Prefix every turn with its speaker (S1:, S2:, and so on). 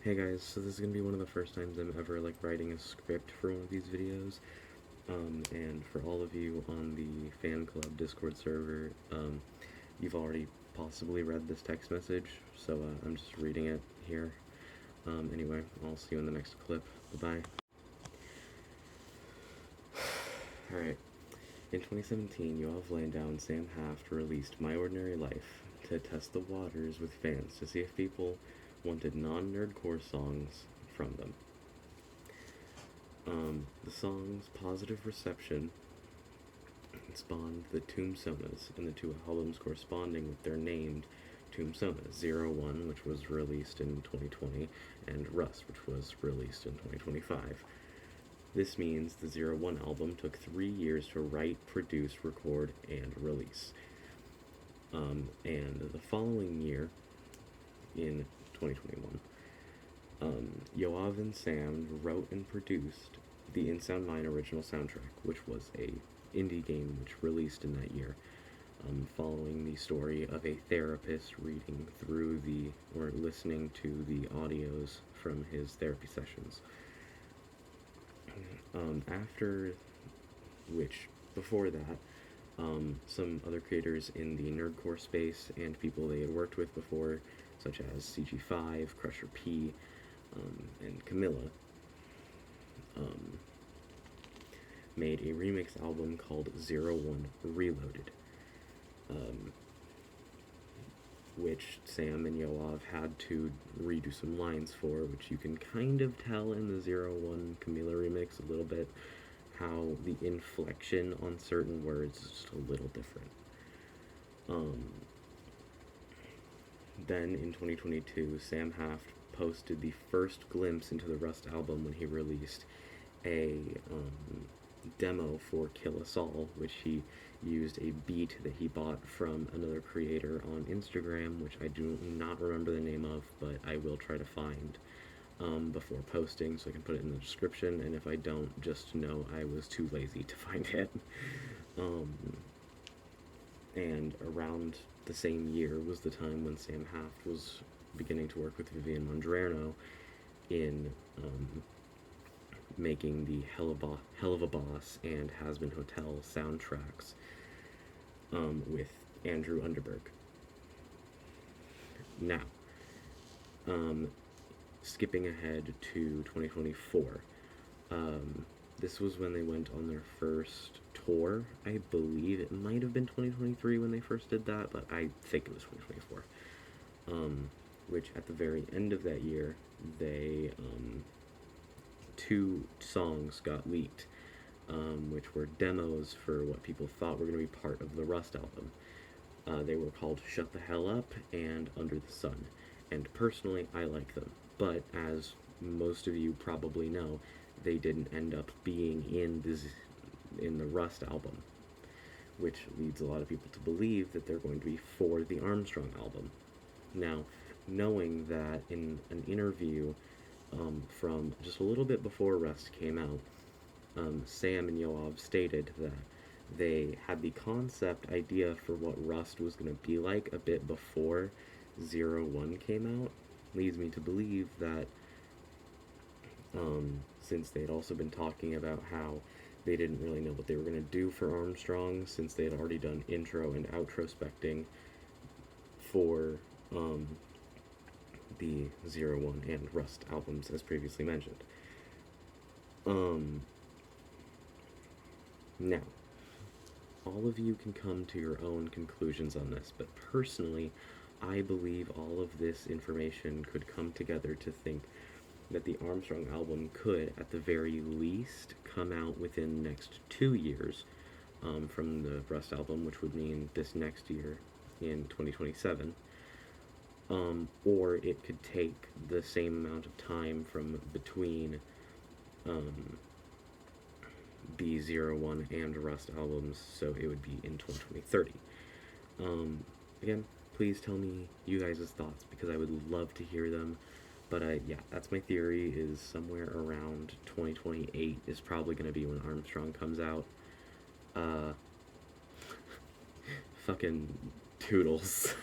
S1: Hey guys, so this is gonna be one of the first times I'm ever like writing a script for one of these videos. And for all of you on the fan club Discord server, you've already possibly read this text message, so I'm just reading it here. Anyway, I'll see you in the next clip. Bye-bye. Alright. In 2017, Yoav Landau and Sam Haft released My Ordinary Life to test the waters with fans to see if people wanted non-nerdcore songs from them. The song's positive reception spawned the Tombsonas, and the two albums corresponding with their named Tombsona, 01, which was released in 2020, and Rust, which was released in 2025. This means the 01 album took 3 years to write, produce, record, and release. And the following year, in 2021, Yoav and Sam wrote and produced the In Sound Mine original soundtrack, which was a indie game which released in that year, following the story of a therapist reading through or listening to the audios from his therapy sessions. Before that, some other creators in the nerdcore space and people they had worked with before, such as CG5, Crusher P, and Camilla, made a remix album called 01 Reloaded, which Sam and Yoav had to redo some lines for, which you can kind of tell in the 01 Camilla remix a little bit, how the inflection on certain words is just a little different. Then in 2022, Sam Haft posted the first glimpse into the Rust album when he released a demo for Kill Us All, which he used a beat that he bought from another creator on Instagram, which I do not remember the name of, but I will try to find before posting so I can put it in the description, and if I don't, just know I was too lazy to find it. And around the same year was the time when Sam Haft was beginning to work with Vivian Mondrerno in making the Hell of a Boss and Has Been Hotel soundtracks with Andrew Underberg. Now, skipping ahead to 2024, this was when they went on their first tour. I believe it might have been 2023 when they first did that, but I think it was 2024. Which at the very end of that year, they, 2 songs got leaked, which were demos for what people thought were going to be part of the Rust album. They were called Shut the Hell Up and Under the Sun, and personally, I like them. But as most of you probably know, they didn't end up being in the Rust album, which leads a lot of people to believe that they're going to be for the Armstrong album. Now, knowing that in an interview from just a little bit before Rust came out, Sam and Yoav stated that they had the concept idea for what Rust was going to be like a bit before 01 came out, leads me to believe that since they had also been talking about how they didn't really know what they were going to do for Armstrong, since they had already done intro and outrospecting for the 01 and Rust albums, as previously mentioned. Now, all of you can come to your own conclusions on this, but personally, I believe all of this information could come together to think that the Armstrong album could, at the very least, come out within the next 2 years from the Rust album, which would mean this next year in 2027. Or it could take the same amount of time from between the 01 and Rust albums, so it would be in 2030. Again, please tell me you guys' thoughts, because I would love to hear them. But yeah, that's my theory, is somewhere around 2028 is probably going to be when Armstrong comes out. Fucking toodles.